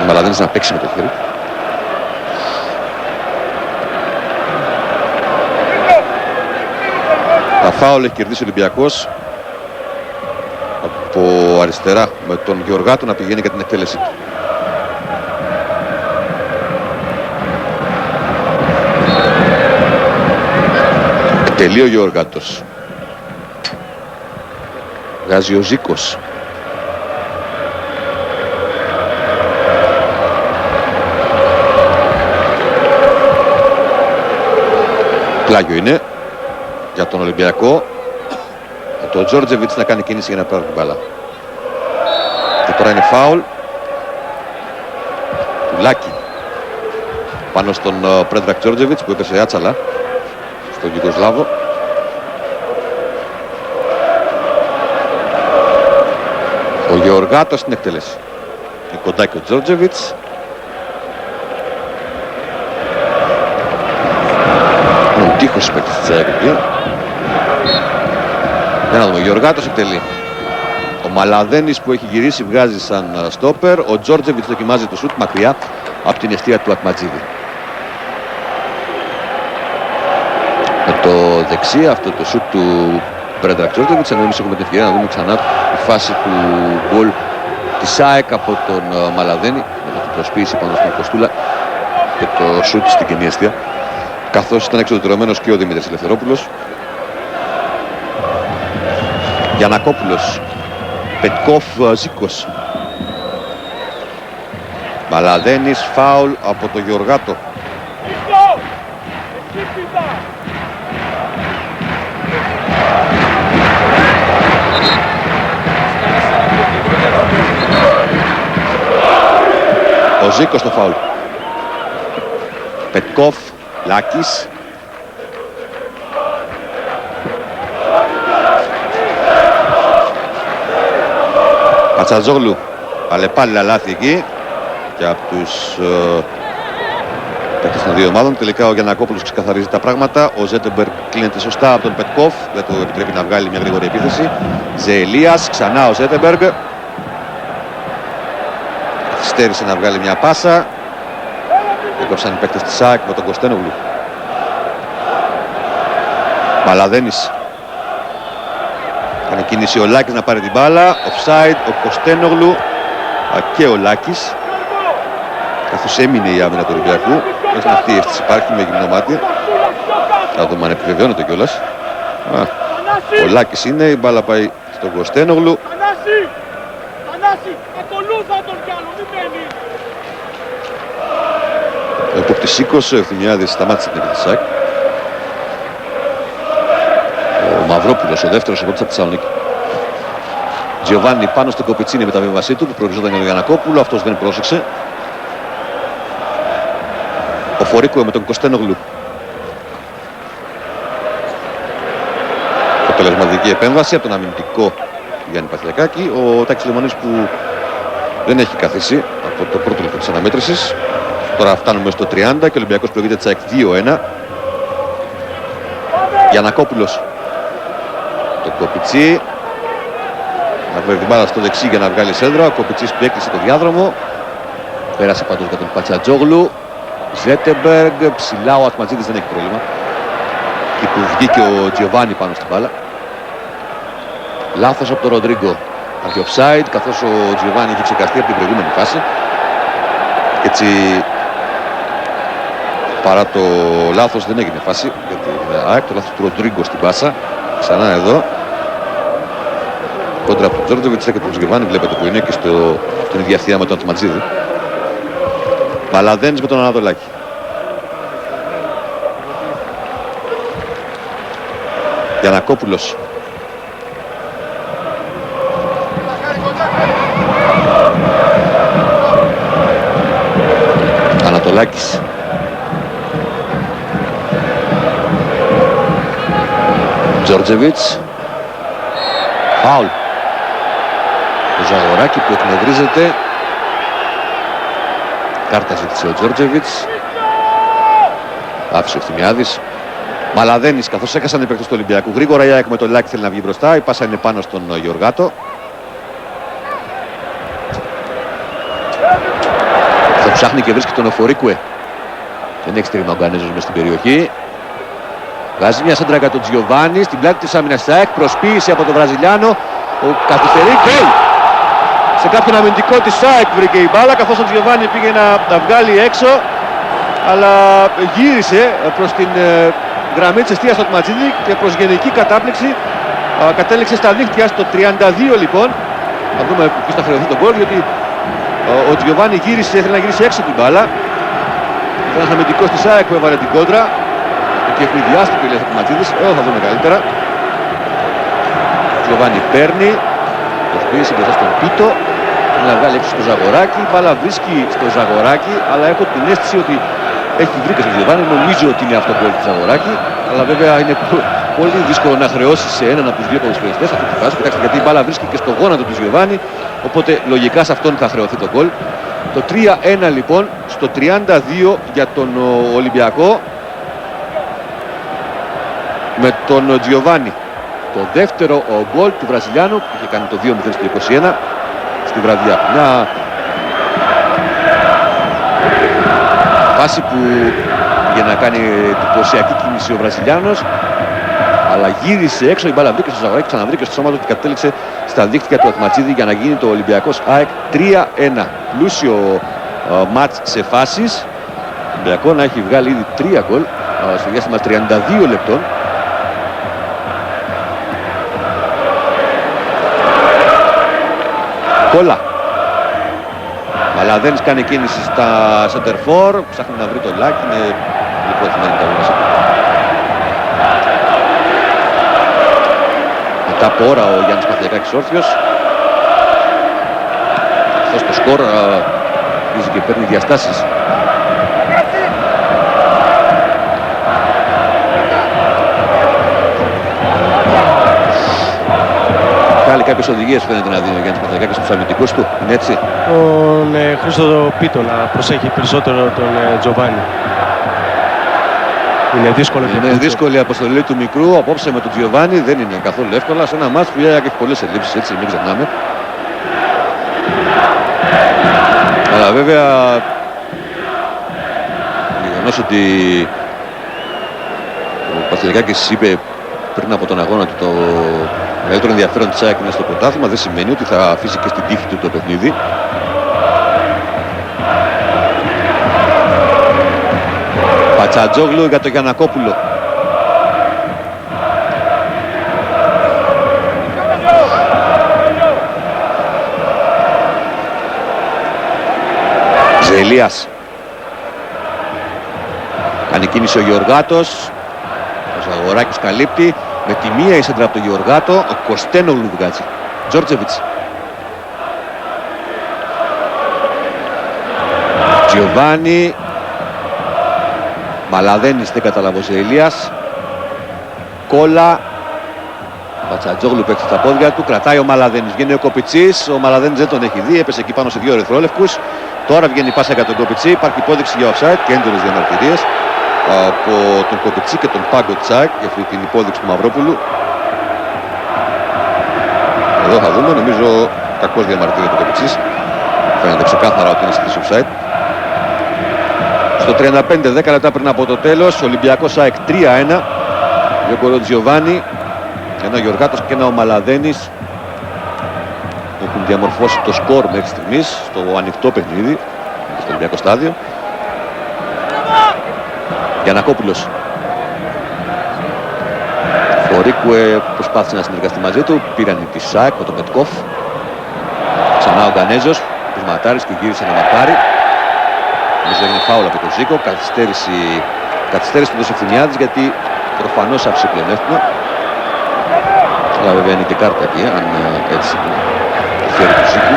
Ο Μαλαδένης να παίξει με το χέρι. Τα φάουλ έχει κερδίσει ο Ολυμπιακός από αριστερά με τον Γεωργάτο να πηγαίνει για την εκτέλεση του. Τελεί ο Γεωργάτος. Βγάζει ο Ζήκος. Πλάγιο είναι για τον Ολυμπιακό. Το Τζόρτζεβιτς να κάνει κίνηση για να πάρει την μπάλα. Και τώρα είναι φάουλ του Λάκη πάνω στον Πρέντρακ Τζόρτζεβιτς που έπεσε άτσαλα στον Ιουγκοσλάβο. Ο Γεωργάτος στην εκτέλεση. Είναι κοντά και ο Τζόρτζεβιτς. Είναι ο τείχος παίκτης της ΑΕΚ. Για να δούμε, ο Γεωργάτος εκτελεί. Ο Μαλαδένης που έχει γυρίσει βγάζει σαν στόπερ. Ο Τζόρτζεβιτς δοκιμάζει το σουτ μακριά από την ευθεία του Ατματζίδη. Με το δεξί αυτό το σουτ του Πρέντρακ Τζόρτζεβιτς, ενώ εμείς έχουμε την ευκαιρία να δούμε ξανά τη φάση του γκολ της ΑΕΚ από τον Μαλαδένη με την προσποίηση πάνω στην Κοστούλα και το σουτ στην κοινή αιστεία, καθώς ήταν εξοδετερωμένος και ο Δημήτρης Ελευθερόπουλος. Γιαννακόπουλος, Πετκόφ, Ζήκος. Μαλαδένης, φάουλ από τον Γεωργάτο. Ο Ζήκος το φάουλ. Πετκόφ, Λάκης. Πατσατζόγλου, αλλεπάλληλα λάθη εκεί και από τους παίκτες των δύο ομάδων. Τελικά ο Γιαννακόπουλος ξεκαθαρίζει τα πράγματα. Ο Ζέτεμπεργκ κλείνεται σωστά από τον Πετκόφ, δεν του επιτρέπει να βγάλει μια γρήγορη επίθεση. Ζελίας, ξανά ο Ζέτεμπεργκ. Καθυστέρησε να βγάλει μια πάσα. Έκοψαν οι παίκτες της ΑΕΚ με τον Κωστένογλου. Μαλαδένης. Κάνει κίνηση ο Λάκης να πάρει την μπάλα. Offside ο Κωστένογλου και ο Λάκης. Καθώς έμεινε η άμυνα του Ολυμπιακού. Μέχρι αυτή η αίσθηση υπάρχει με γυμνό μάτι. Θα δούμε αν επιβεβαιώνεται κιόλας. Ο Λάκης είναι, η μπάλα πάει στον Κωστένογλου. Ο επόπτης σήκωσε, ο Ευθυμιάδης σταμάτησε την επίθεση. Ο Μαυρόπουλος, ο δεύτερος επόπτης από τη Θεσσαλονίκη. Τζιοβάνι πάνω στον Κοπιτσίνη με τα βίβασή του που προοριζόταν για τον Γιαννακόπουλο, αυτός δεν πρόσεξε. Ο Φορίκου με τον Κωστένογλου. Αποτελεσματική επέμβαση από τον αμυντικό Γιάννη Παθιακάκη. Ο Τάκης Λεμονής που δεν έχει καθίσει από το πρώτο λεπτό της αναμέτρησης. Τώρα φτάνουμε στο 30 και ο Ολυμπιακός προηγείται τσάκ 2-1. Γιαννακόπουλος. Το Κοπιτσί. Να βρει την μπάλα στο δεξί για να βγάλει σέντρα. Ο Κοπιτσής που έκλεισε το διάδρομο. Πέρασε πάντως για τον Πατσατζόγλου. Ζέτεμπεργκ, ψηλά ο Ατματζίδης δεν έχει πρόβλημα. Και που βγήκε ο Τζιοβάνι πάνω στην μπάλα. Λάθος από τον Ροντρίγκο. Έχει offside, καθώς ο Τζιοβάνι έχει ξεκαστεί από την προηγούμενη φάση. Και έτσι παρά το λάθος δεν έγινε φάση για την ΑΕΚ, το λάθος του Ροντρίγκο στην πάσα. Ξανά εδώ. Κόντρα από τον Τζόρτζεβιτς και τον Τζιοβάνι, βλέπετε που είναι και στην ίδια ευθεία με τον Ατματζίδη. Μαλαδένης με τον Αναδολάκη. Γιαννακόπουλος. Ανατολάκης. Τζόρτζεβιτς. Φάουλ. Το Ζαγοράκι που εκνευρίζεται. Κάρτα ζήτησε ο Τζόρτζεβιτς. Άφησε ο Ευθυμιάδης. Μαλαδένης, καθώς έκασαν οι παίκτες του Ολυμπιακού. Γρήγορα η ΑΕΚ με τον Λάκη θέλει να βγει μπροστά. Η πάσα είναι πάνω στον Γεωργάτο. Θα ψάχνει και βρίσκει τον Οφορίκουε. Δεν έχει στριμμα ο Γκανέζος μες στην περιοχή. Βάζει μια σέντρα για τον Τζιοβάνι. Στην πλάτη της άμυνας της ΑΕΚ. Προσποίηση από τον Βραζιλιάνο. Ο καθυστερεί γκολ. Σε κάποιον αμυντικό της ΑΕΚ βρήκε η μπάλα, καθώς ο Τζιοβάνι πήγε να τα βγάλει έξω, αλλά γύρισε προς την γραμμή της εστίας του Ατματζίδη και προς γενική κατάπληξη κατέληξε στα δίχτυα στο 32 λοιπόν. Θα δούμε ποιος θα χρεωθεί τον γκολ, γιατί ο Τζιοβάνι γύρισε, ήθελε να γυρίσει έξω την μπάλα. Ήταν ένας αμυντικός της ΑΕΚ που έβαλε την κόντρα και ευνηδιάστηκε λέει ο Ατματζίδης. Εδώ θα δούμε καλύτερα. Ο Τζιοβάνι παίρνει. Προσποιήσει μπροστά στον Πίτο, να βγάλει έξω στο Ζαγοράκι, η μπάλα βρίσκει στο Ζαγοράκι, αλλά έχω την αίσθηση ότι έχει βρει και στο Τζιοβάνι, νομίζω ότι είναι αυτό που έχει το Ζαγοράκι, αλλά βέβαια είναι πολύ δύσκολο να χρεώσει σε έναν από τους δύο ποδοσφαιριστές αυτή τη φάση. Κοιτάξτε, γιατί η μπάλα βρίσκει και στο γόνατο του Τζιοβάνι, οπότε λογικά σε αυτόν θα χρεωθεί το γκολ. Το 3-1 λοιπόν στο 32 για τον Ολυμπιακό, με τον Τζιοβάνι το δεύτερο γκολ του Βραζιλιάνου που είχε κάνει το 2-0 στο 21 στη βραδιά. Μια φάση που για να κάνει εντυπωσιακή κίνηση ο Βραζιλιάνος, αλλά γύρισε έξω, η μπάλα βρήκε στο Ζαγοράκη, ξαναβρήκε στο σώμα του και κατέληξε στα δίχτυα του Ατματζίδη για να γίνει το Ολυμπιακός ΑΕΚ 3-1. Πλούσιο μάτς σε φάσεις. Ο Ολυμπιακός να έχει βγάλει ήδη 3 γκολ στο διάστημα 32 λεπτών. Κόλλα. Μαλαδένης κάνει κίνηση στα σεντερφόρ, ψάχνει να βρει το Λάκη, είναι πολύ προθυμένη τα βούλα. Μετά από ώρα ο Γιάννης Παθιακάκης όρθιος. Αυτός το σκορ αρχίζει και παίρνει διαστάσεις. Βγάλει κάποιες οδηγίες φαίνεται να δίνει ο Γιάννης Παθιακάκης στους αμυντικούς του. Είναι έτσι. Τον Χρήστο Πίτο να προσέχει περισσότερο τον Τζοβάνι. Είναι δύσκολο και είναι δύσκολη η αποστολή του μικρού. Απόψε με τον Τζιοβάνι δεν είναι καθόλου εύκολα. Σε ένα μάτς που έχει πολλές ελλείψεις, έτσι, μην ξεχνάμε. Αλλά βέβαια γεγονός ότι ο Παθιακάκης είπε πριν από τον αγώνα ότι το μεγαλύτερο ενδιαφέρον της ΑΕΚ είναι στο πρωτάθλημα, δεν σημαίνει ότι θα αφήσει και στην τύχη του το παιχνίδι. Πατσατζόγλου για το Γιαννακόπουλο. Ζελίας. Κάνει κίνηση ο Γεωργάτος. Ο Ζαγοράκης καλύπτει. Με τη μία η σέντρα από τον Γεωργάτο. Ο Κωστένογλου βγάζει. Τζόρτζεβιτς. Τζιοβάνι. Μαλαδένης, δεν καταλαβαίνω, Ζελίας. Κόλλα. Πατσατζόγλου παίξει στα πόδια του. Κρατάει ο Μαλαδένης. Βγαίνει ο Κοπιτσής. Ο Μαλαδένης δεν τον έχει δει. Έπεσε εκεί πάνω σε 2 ερυθρόλευκους. Τώρα βγαίνει η πάσα για τον Κοπιτσί. Υπάρχει υπόδειξη για offside και έντονες διαμαρτυρίες από τον Κοπιτσί και τον Πάγκο Τσάκ για αυτή την υπόδειξη του Μαυρόπουλου. Εδώ θα δούμε. Νομίζω κακώς διαμαρτύρεται ο Κοπιτσής. Φαίνεται ξεκάθαρα ότι είναι στη θέση offside. Στο 35, 10 λεπτά πριν από το τέλος, ο Ολυμπιακός ΑΕΚ 3-1. Δύο γκολ ο Τζιοβάνι, ένα ο Γεωργάτος και ένα ο Μαλαδένης έχουν διαμορφώσει το σκορ μέχρι στιγμής στο ανοιχτό παιχνίδι, στο Ολυμπιακό στάδιο. Γιαννακόπουλος. Ο Ρίκουε προσπάθησε να συνεργαστεί μαζί του, πήραν τη ΣΑΕΚ με τον Πετκόφ. Ξανά ο Γκανέζος, πεισματάρης και γύρισε να μαρκάρει. Νομίζω έγινε φάουλ από τον Ζήκο, καθυστέρησε τον Δοσεφθινιάδης γιατί προφανώς άφησε πλεονέκτημα. Αλλά βέβαια είναι και κάρτα εκεί, αν έτσι το χέρι του Ζήκου.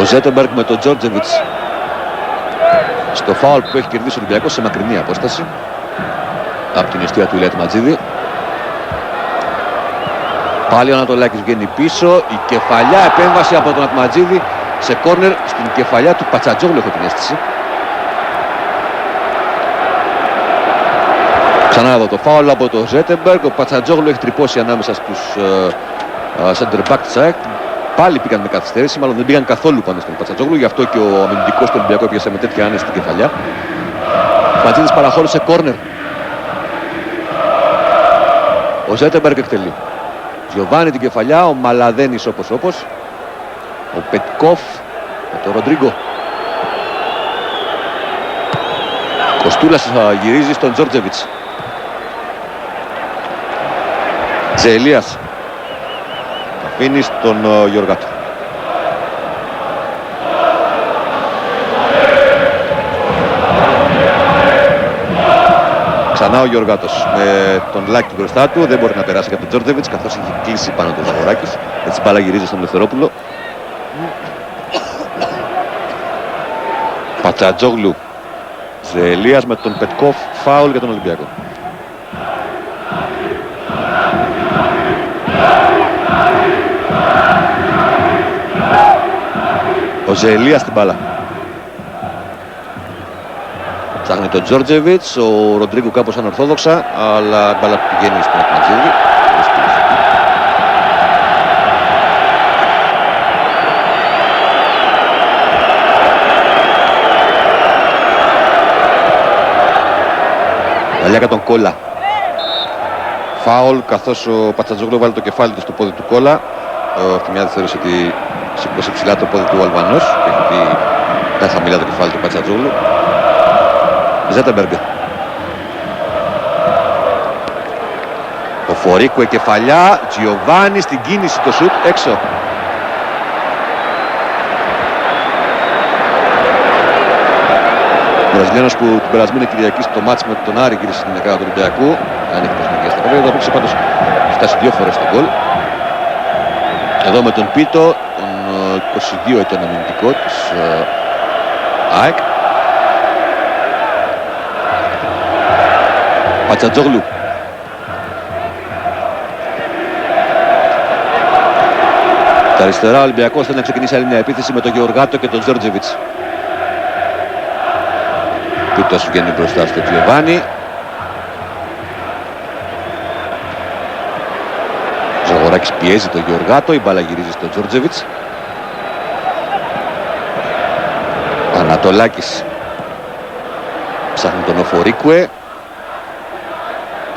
Ο Ζέτεμπεργκ με τον Τζόρτζεβιτς στο φάουλ που έχει κερδίσει ο Ολυμπιακός σε μακρινή απόσταση από την αιστεία του Ηλία Ατματζίδη. Πάλι ο Ανατολάκης βγαίνει πίσω. Η κεφαλιά επέμβαση από τον Ατματζίδη σε κόρνερ στην κεφαλιά του Πατσατζόγλου, έχω την αίσθηση. Ξανά εδώ το φάουλ από τον Ζέτεμπεργκ. Ο Πατσατζόγλου έχει τρυπώσει ανάμεσα στους center back της ΑΕΚ. Πάλι πήγαν με καθυστέρηση, μάλλον δεν πήγαν καθόλου πάνω στον Πατσατζόγλου, γι' αυτό και ο αμυντικός του Ολυμπιακού έπιασε με τέτοια άνεση στην κεφαλιά. Ο Ματζίδης παραχώρησε κόρνερ. Ο Ζέτεμπεργκ εκτελεί. Τζιοβάνι την κεφαλιά, ο Μαλαδένης όπως. Ο Πετκόφ με τον Ροντρίγκο. Κοστούλας γυρίζει στον Τζόρτζεβιτς. Ζελίας. Αφήνει στον Γεωργάτο. Ξανά ο Γεωργάτος με τον Λάκη μπροστά του. Δεν μπορεί να περάσει για τον Τζόρτζεβιτς καθώς έχει κλείσει πάνω τον Ζαγοράκης. Έτσι μπάλα γυρίζει στον Ελευθερόπουλο. Πατσατζόγλου. Ζελίας με τον Πετκόφ. Φάουλ για τον Ολυμπιακό. Ο Ζελία στην μπάλα. Ψάχνει τον Τζόρτζεβιτς, ο Ροντρίγκο κάπως ανορθόδοξα, αλλά η μπάλα πηγαίνει στον Ατματζίδη. Παλιά τον Κόλλα. Φάουλ, καθώς ο Πατσατζόγλου βάλει το κεφάλι του στο πόδι του Κόλλα. Ο Ευθυμιάδης θεώρησε ότι σήκωσε ψηλά το πόδι του Αλβανός και έχει δει τα χαμηλά το κεφάλι του Πατσατζόγλου. Ζέτεμπεργκ. Ο Φορίκουε κεφαλιά, Τζιοβάνι στην κίνηση, το σουτ έξω. Ο Βραζιλιάνος που την περασμένη Κυριακή στο μάτς με τον Άρη γύρισε στην εικόνα του Ολυμπιακού. Αν έχει προσμικία στα καβέλια, το απόψε πάντως φτάσει 2 φορές στον γκολ. Εδώ με τον Πίτο, τον 22 ετών αμυντικό της ΑΕΚ. Πατσατζόγλου. Τα αριστερά ο Ολυμπιακός θέλει να ξεκινήσει άλλη μια επίθεση με τον Γεωργάτο και τον Τζόρτζεβιτς. Πίτος βγαίνει μπροστά στο Τζιοβάνι. Ζαγοράκης πιέζει τον Γεωργάτο, η μπάλα γυρίζει στον Τζόρτζεβιτς. Ανατολάκης ψάχνει τον Οφορίκουε.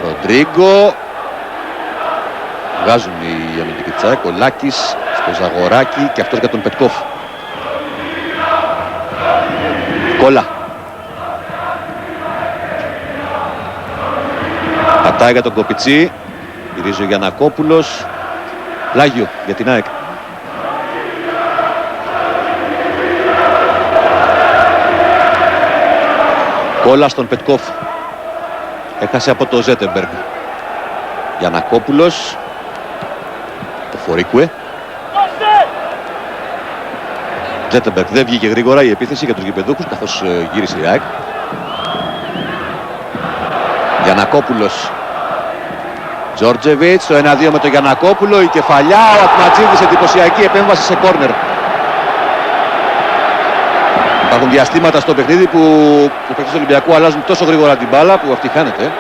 Ροντρίγκο. Βγάζουν οι αμυντικοί της ΑΕΚ, ο Λάκης στο Ζαγοράκη και αυτός για τον Πετκόφ. Κόλλα. Πατάει για τον Κοπιτσί. Γυρίζει ο Γιαννακόπουλος. Πλάγιο για την ΑΕΚ. Κόλλα στον Πετκόφ. Έχασε από το Ζέτεμπεργκ. Γιαννακόπουλος. Το Φορίκουε. Ζέτεμπεργκ δεν βγήκε γρήγορα η επίθεση για τους γηπεδούχους καθώς γύρισε η ΑΕΚ. Γιαννακόπουλος. Τζόρτζεβιτς, το 1-2 με τον Γιαννακόπουλο, η κεφαλιά, ο Ατματζίδης, εντυπωσιακή επέμβαση σε κόρνερ. Υπάρχουν διαστήματα στο παιχνίδι που οι παίκτες του Ολυμπιακού αλλάζουν τόσο γρήγορα την μπάλα που αυτή χάνεται.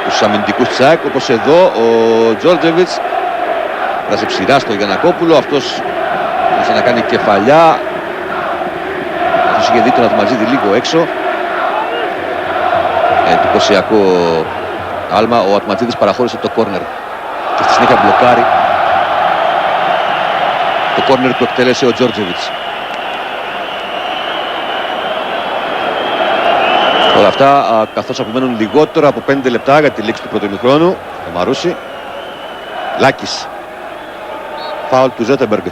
Τους αμυντικούς της ΑΕΚ, όπως εδώ ο Τζόρτζεβιτς βράζει ψηρά στο Γιαννακόπουλο, αυτός ήθελε να κάνει κεφαλιά. Αυτός είχε δει τον Ατματζίδη λίγο έξω. Εντυπωσιακό άλμα, ο Ατματζίδης παραχώρησε το κόρνερ και στη συνέχεια μπλοκάρει το κόρνερ που εκτέλεσε ο Τζόρτζεβιτς. Όλα αυτά καθώς απομένουν λιγότερο από 5 λεπτά για τη λήξη του πρώτου ημιχρόνου. Ο Μαρούσι. Λάκης. Φάουλ του Ζέτεμπεργκ.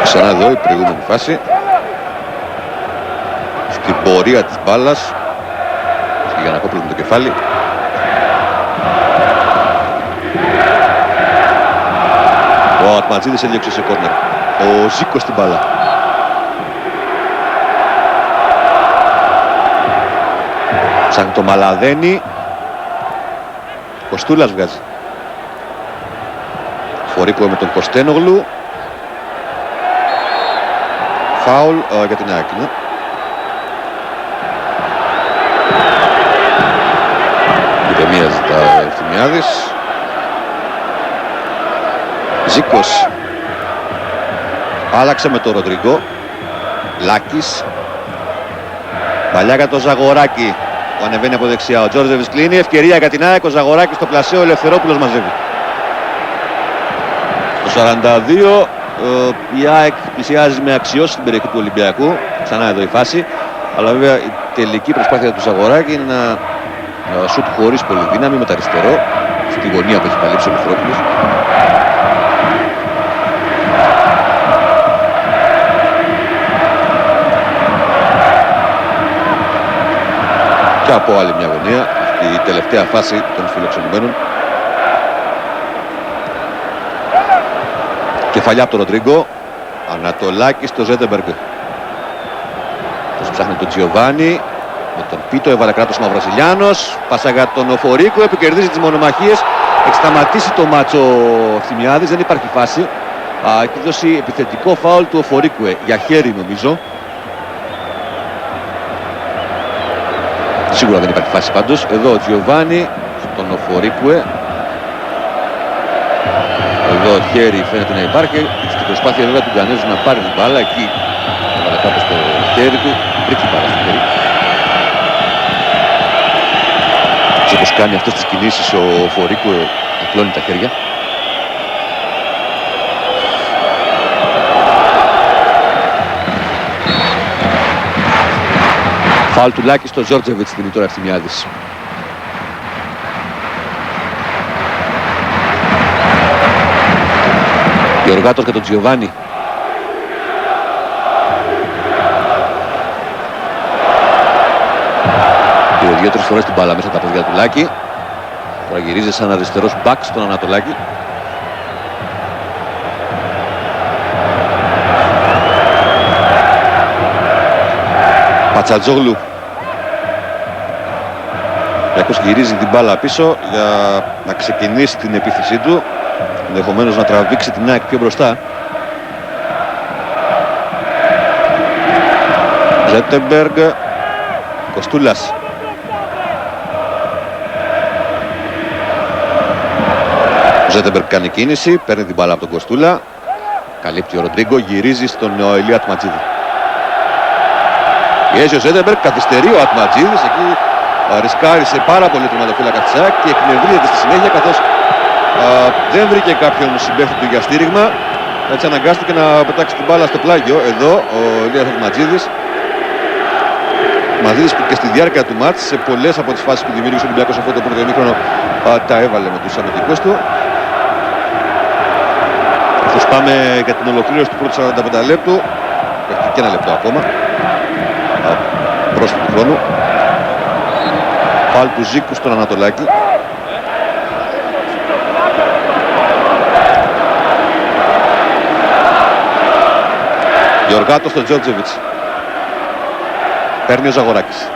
Ξανά εδώ η προηγούμενη φάση. Στην πορεία της μπάλας. Στη Γιαννακόπουλο με το κεφάλι. Ο Ατματζίδης έδιωξε σε κόρνερ. Ο Ζήκος στην μπάλα. Σαν το Μαλαδένι. Κοστούλας βγάζει. Φορίκο με τον Κωστένογλου. Φάουλ για την ΑΕΚ. Ηρεμία ζητά Ευθυμιάδης. Ζήκος. Άλλαξε με τον Ροντρίγκο. Λάκης. Παλιά για το Ζαγοράκη που ανεβαίνει από δεξιά. Ο Τζόρτζεβιτς κλείνει. Ευκαιρία για την ΑΕΚ. Ο Ζαγοράκης στο πλασέο. Ο Ελευθερόπουλος μαζεύει. Στο 42 η ΑΕΚ πλησιάζει με αξιώσεις στην περιοχή του Ολυμπιακού. Ξανά εδώ η φάση. Αλλά βέβαια η τελική προσπάθεια του Ζαγοράκη είναι ένα σουτ χωρίς πολύ δύναμη με το αριστερό. Στη γωνία που έχει καλύψει ο Ελευθερόπουλος. Και από άλλη μια γωνία, η τελευταία φάση των φιλοξενουμένων. Κεφαλιά από τον Ροντρίγκο. Ανατολάκη στο Ζέτεμπεργκ. Τους ψάχνει τον Τζιοβάνι. Με τον Πίτο έβαλε κράτος ο Βραζιλιάνος. Πάσα για τον Οφορίκο, επικερδίζει τις μονομαχίες. Έχει σταματήσει το μάτσο ο Ευθυμιάδης, δεν υπάρχει φάση. Έχει δώσει επιθετικό φάουλ του Οφορίκουε για χέρι νομίζω. Σίγουρα δεν υπάρχει φάση πάντως. Εδώ ο Τζιοβάνι στον Οφορίκουε. Εδώ χέρι φαίνεται να υπάρχει. Στην προσπάθεια βέβαια του Γκανέζου να πάρει την μπάλα. Εκεί έβαλε κάπως το χέρι του. Βρήκε την μπάλα στο χέρι. Και όπως κάνει αυτές τις κινήσεις ο Οφορίκουε απλώνει τα χέρια. Φάουλ του Λάκη στο Ζόρτζεβιτς δίνει τώρα Ευθυμιάδης. Γεωργάτος για τον Τζιοβάνι. Πήρε 2-3 φορές την μπάλα μέσα από τα παιδιά του Λάκη. Τώρα γυρίζει σαν αριστερός μπακ στον Ανατολάκη. Πατσατζόγλου. Λάκος γυρίζει την μπάλα πίσω για να ξεκινήσει την επίθεσή του. Ενδεχομένως να τραβήξει την ΑΕΚ πιο μπροστά. Ζέτεμπεργκ. Κοστούλας. Ο Ζέτεμπεργκ κάνει κίνηση, παίρνει την μπάλα από τον Κοστούλα. Καλύπτει ο Ροντρίγκο, γυρίζει στον Ηλία Ατματζίδη. Πιέζει ο Ζέτεμπεργκ, καθυστερεί ο Ατματζίδης. Εκεί ρισκάρισε πάρα πολύ το τερματοφύλακα της ΑΕΚ και εκνευρίζεται στη συνέχεια καθώς δεν βρήκε κάποιον συμπαίχτη του για στήριγμα. Έτσι αναγκάστηκε να πετάξει την μπάλα στο πλάγιο. Εδώ ο Ηλίας Ατματζίδης. Ματζίδης που και στη διάρκεια του μάτς σε πολλές από τις φάσεις που δημιούργησε ο Ολυμπιακός αυτό το πρώτο ημίχρονο τα έβαλε με τους αμυντικούς του. Καθώς πάμε για την ολοκλήρωση του πρώτου 45 λεπτού. Έχει και ένα λεπτό ακόμα πρόσθετου του χρόνου. Φάουλ του Ζήκου στον Ανατολάκη. Γεωργάτος στον Τζόρτζεβιτς. Παίρνει ο Ζαγοράκης.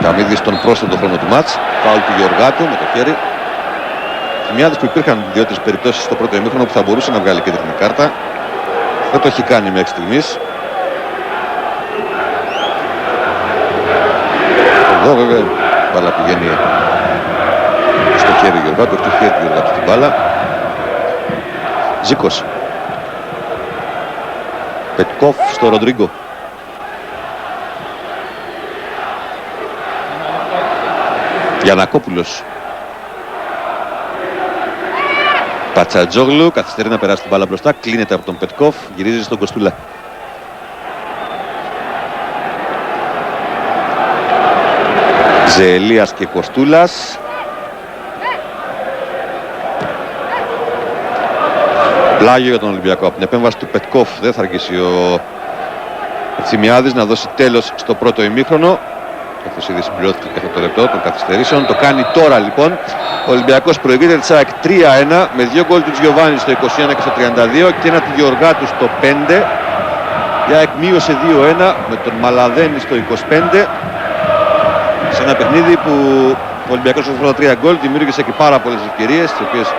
Καμίδη στον πρόσθετο χρόνο του μάτς. Φάουλ του Γεωργάτου με το χέρι. Θυμιάδες που υπήρχαν 2-3 περιπτώσεις στο πρώτο ημίχρονο που θα μπορούσε να βγάλει κίτρινη κάρτα. Δεν το έχει κάνει μέχρι στιγμής. Εδώ βέβαια η μπάλα πηγαίνει στο χέρι του Γεωργάτου. Έχει το χέρι του Γεωργάτου στην μπάλα. Ζήκος. Πετκόφ στο Ροντρίγκο. Γιαννακόπουλος. Πατσατζόγλου καθυστερεί να περάσει την μπάλα μπροστά. Κλείνεται από τον Πετκόφ. Γυρίζει στον Κοστούλα. Ζεελίας και Κοστούλας. Πλάγιο για τον Ολυμπιακό. Από την επέμβαση του Πετκόφ δεν θα αργήσει ο Ευθυμιάδης να δώσει τέλος στο πρώτο ημίχρονο. Καθώς ήδη συμπληρώθηκε και αυτό το λεπτό των καθυστερήσεων. Το κάνει τώρα λοιπόν. Ο Ολυμπιακός προηγείται της ΑΕΚ 3-1 με 2 γκολ του Τζιοβάνι στο 21 και στο 32 και ένα του Γεωργάτου στο 5. Η ΑΕΚ μείωσε 2-1 με τον Μαλαδένη στο 25. Σε ένα παιχνίδι που ο Ολυμπιακός με αυτά τα 3 γκολ δημιούργησε και πάρα πολλές ευκαιρίες, τις οποίες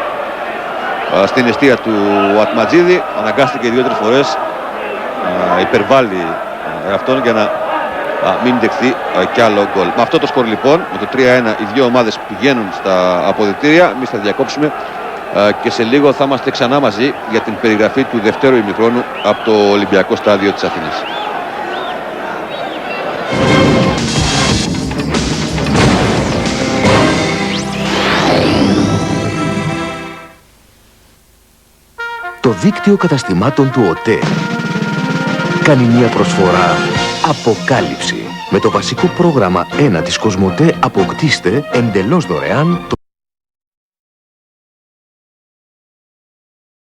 στην αιστεία του Ατματζίδη αναγκάστηκε 2-3 φορές να υπερβάλλει αυτόν για να μην δεχθεί κι άλλο γκολ. Με αυτό το σκορ λοιπόν, με το 3-1 οι δύο ομάδες πηγαίνουν στα αποδυτήρια. Εμείς θα διακόψουμε και σε λίγο θα είμαστε ξανά μαζί για την περιγραφή του δευτέρου ημιχρόνου από το Ολυμπιακό Στάδιο της Αθήνας. Το δίκτυο καταστημάτων του ΟΤΕ κάνει μια προσφορά αποκάλυψη. Με το βασικό πρόγραμμα 1 της Κοσμοτέ αποκτήστε εντελώς δωρεάν το